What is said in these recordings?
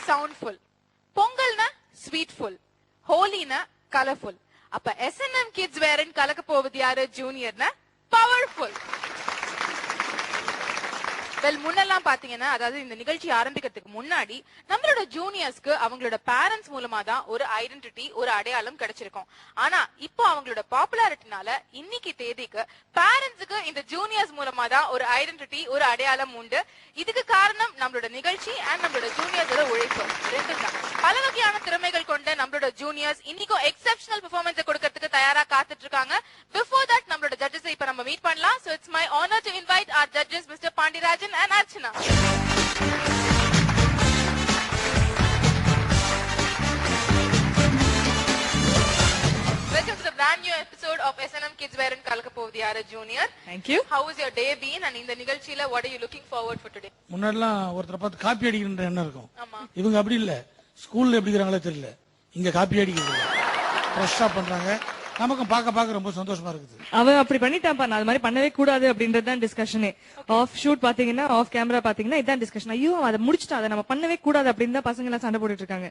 soundful. பொங்கல்னா sweetful. ஹோலினா colourful. அப்ப SNM kids வேர்ன்னு கலக்க போவது யாரு? ஜூனியர்னா பவர்ஃபுல். முன்னெல்லாம் பாத்தீங்கன்னா, அதாவது இந்த நிகழ்ச்சி ஆரம்பிக்கிறதுக்கு முன்னாடி நம்மளோட ஜூனியர்ஸ்க்கு அவங்களோட பேரண்ட்ஸ் மூலமா தான் ஒரு ஐடென்டிட்டி, ஒரு அடையாளம் கிடைச்சிருக்கும். ஆனா இப்போ அவங்களோட பாப்புலாரிட்டினால இன்னைக்கு தேதிக்கு பேரண்ட்ஸுக்கு இந்த ஜூனியர்ஸ் மூலமா தான் ஒரு ஐடென்டிட்டி, ஒரு அடையாளம் உண்டு. இதுக்கு காரணம் நம்மளோட நிகழ்ச்சி அண்ட் நம்மளோட ஜூனியர்ஸோட உழைப்பு ரெண்டும் தான். பல வகையான திறமைகள் கொண்ட நம்மளோட ஜூனியர்ஸ் இன்னைக்கும் எக்ஸெப்ஷனல் பெர்ஃபார்மன்ஸ் கொடுக்கறதுக்கு தயாரா காத்துட்டு இருக்காங்க. பிஃபோர் தட் நம்மளோட ஜட்ஜஸ் இப்ப நம்ம மீட் பண்ணலாம். So it's my honor to invite our judges, Mr. Pandirajan and Archana. Welcome to the brand new episode of SNM Kids Wear in Kalakapovdiyara Junior. Thank you. How was your day been? And in the nigalchila, what are you looking forward for today? முன்னாடிலாம் ஒருத்தர பார்த்து copy அடிக்கிற எண்ணம் இருக்கும். ஆமா. இவங்க அப்படி இல்ல. ஸ்கூல்ல எப்படிங்கறாங்களே தெரியல. இங்க காப்பி அடிக்கிறது இல்ல. ஃப்ரெஷ்ஷா பண்றாங்க. நமக்கு பாக்க ரொம்ப சந்தோஷமா இருக்குது. அவன் அப்படி பண்ணிட்டான்ப்பா, நான் அது மாதிரி பண்ணவே கூடாது அப்படின்றதுதான் டிஸ்கஷனே. ஆஃப் ஷூட் பாத்தீங்கன்னா, ஆஃப் கேமரா பாத்தீங்கன்னா இதான் டிஸ்கஷன். ஐயோ அதை முடிச்சுட்டா, அதை நம்ம பண்ணவே கூடாது அப்படின்னு தான் பசங்க எல்லாம் சண்டை போட்டுட்டு இருக்காங்க.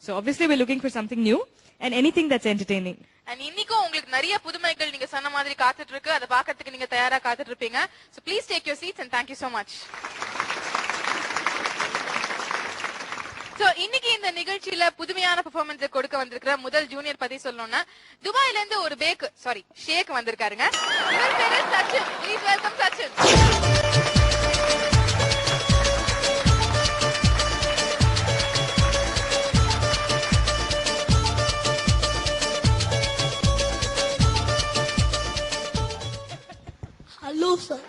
So obviously we're looking for something new and anything that's entertaining. And இன்னைக்கும் உங்களுக்கு நிறைய புதுமைகள் நீங்க சொன்ன மாதிரி காத்துட்டு இருக்கு. அதை பாக்கிறதுக்கு நீங்க தயாரா காத்துட்டு இருப்பீங்க. So please take your seats and thank you so much. So இன்னைக்கு இந்த நிகழ்ச்சியில புதுமையான பெர்ஃபார்மன்ஸ் கொடுக்க வந்திருக்கிற முதல் ஜூனியர் பத்தி சொல்லணும்னா, துபாயில இருந்து ஒரு ஷேக் வந்திருக்காருங்க. இவர் பேரு Sachin. Please welcome Sachin. Hello sir.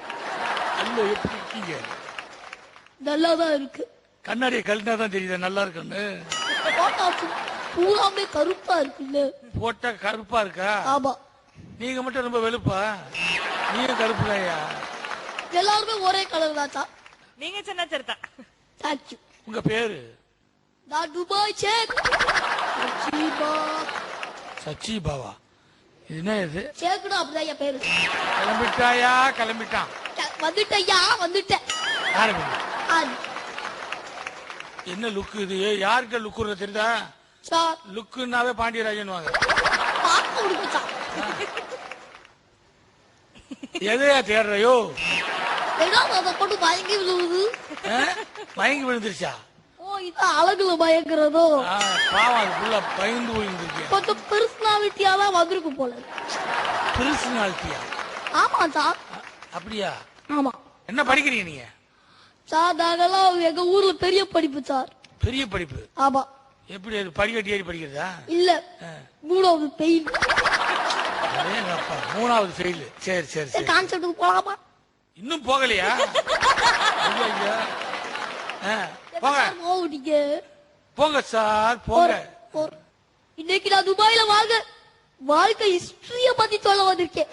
Hello, எப்படி இருக்கீங்க? நல்லாதான் இருக்கு. கண்ணாடியை கழட்டினா தான் தெரியுது நல்லா இருக்குன்னு. பூராமே கருப்பா இருக்குல்ல. போட்டா கருப்பா இருக்கா? ஆமா. நீங்க மட்டும் ரொம்ப வெளுப்பா? நீங்க கருப்புலையா? எல்லாருமே ஒரே கலர் தான். நீங்க சொன்னா சரிதா. தேங்க்யூ. உங்க பேரு? நான் துபாய் ஷேக். சச்சி பாவா. என்ன இது? ஷேக்னா அப்படிதான் என் பேரு. கிளம்பிட்டாயா? கிளம்பிட்டான். வந்துட்டயா? வந்துட்டேன். என்ன லுக் இது? யார்கிட்ட லுக்குற தெரியுதா? சார் லுக்குனாவே பாண்டியராஜன் வாங்க. எதையா தேடுறையோ? அதை கொண்டு மயங்கி விழுவுது. மயங்கி விழுந்துருச்சா? ஓ, இது அழகுல பயங்கிறதோ? பாவம், அது ஃபுல்லா பயந்து போயிருந்துருக்கேன். கொஞ்சம் பெர்சனாலிட்டியா தான் வந்திருக்கு போல. பெர்சனாலிட்டியா? ஆமா சார். அப்படியா? ஆமா. என்ன படிக்கிறீங்க நீங்க? சார் நாங்கெல்லாம் எங்க ஊர்ல பெரிய படிப்பு சார். பெரிய படிப்பு? ஆமா. எப்படி அது படிக்கட்டி ஏறி படிக்கிறதா? இல்ல, 3வது ஃபெயில். அப்பா 3வது ஃபெயில். சரி சரி சரி. கான்செப்ட்டுக்கு போலாமா? இன்னும் போகலையா? போங்க போங்க சார் போங்க. இன்னைக்கு நான் துபாயில வாழ்க்கை ஹிஸ்டரிய பத்தி சொல்ல வந்திருக்கேன்.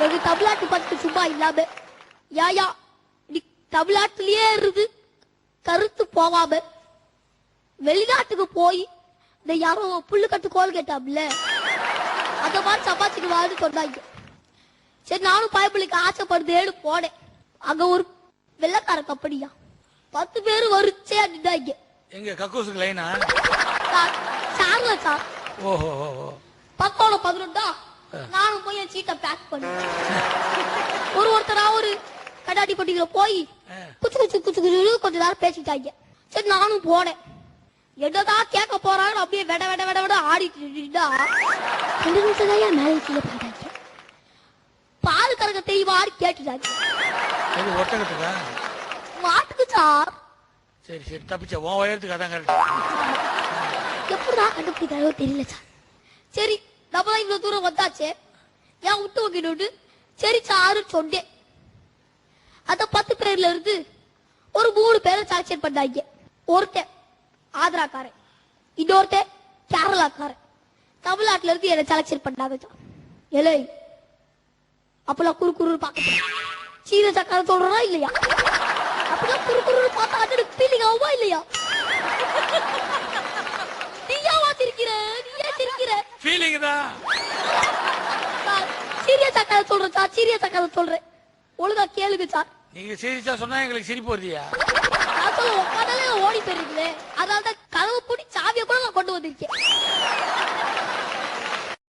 எங்க தமிழ்நாட்டு பத்தி சும்மா இல்லாம யாயா தமிழ்நாட்டிலேயே இருந்து கருத்து போகாம வெளிநாட்டுக்கு போய் இந்த யாரோ புல்லு கட்டு கோல் கேட்டாப்ல அந்த மாதிரி சம்பாதிச்சுட்டு வான்னு சொன்னாங்க. சரி நானும் பைபிளுக்கு ஆசைப்படுதேன்னு போனேன். அங்க ஒரு வெள்ளக்கார கம்பெனியா 10 பேரு வரிச்சே நின்னாங்க. எங்க கக்கூசுக்கு லைனா? சார்ல சார். ஓஹோ. 10 11 நானும் போய் என் சீட்டை பேக் பண்ணேன். ஒருத்தரா ஒரு கடாடி பட்டிகளை போய் குச்சு குச்சு குச்சு குச்சு கொஞ்ச நேரம் பேசிட்டாங்க. சரி நானும் போனேன். என்னதான் கேட்க போறாங்க அப்படியே வெட வெட வெட வெட ஆடிட்டு பால் கறக்க தெரியுமா கேட்டுட்டாங்க. மாட்டுக்கு சார். சரி சரி தப்பிச்ச உன் உயரத்துக்கு அதான் கரெக்ட். எப்படிதான் கண்டுபிடிக்கிறாரோ தெரியல சார். சரி நம்ம இவ்வளவு தூரம் வந்தாச்சே ஏன் விட்டு வைக்கணும்னு சரி சாரு சொன்னேன். அந்த 10 பேர்ல இருந்து ஒரு 3 பேரை செலக்ஷன் பண்ணாங்க. ஒருத்தன் ஆந்திராக்காரன், இன்னொருத்தன் கேரளாக்காரன். தமிழ்நாட்டுல இருந்து என்ன செலக்ஷன் பண்ணாங்க. எலை அப்பெல்லாம் குறு பாக்க சீர சக்கரை சொல்றா இல்லையா? அப்பெல்லாம் குறு பார்த்தா அது ஃபீலிங் ஆகுமா இல்லையா? நீயாவா சிரிக்கிற? நீயே சிரிக்கிற? ஃபீலிங் தான். சீரியஸா கதை சொல்றேன் சார். சீரியஸா கதை சொல்றேன். ஒழுங்கா கேளுங்க சார். நீங்க சீரியஸா சொன்னா எங்களுக்கு சிரிப்பு வருதியா? நான் சொல்ல உட்காந்தாலே ஓடி போயிருக்கீங்களே. அதனால தான்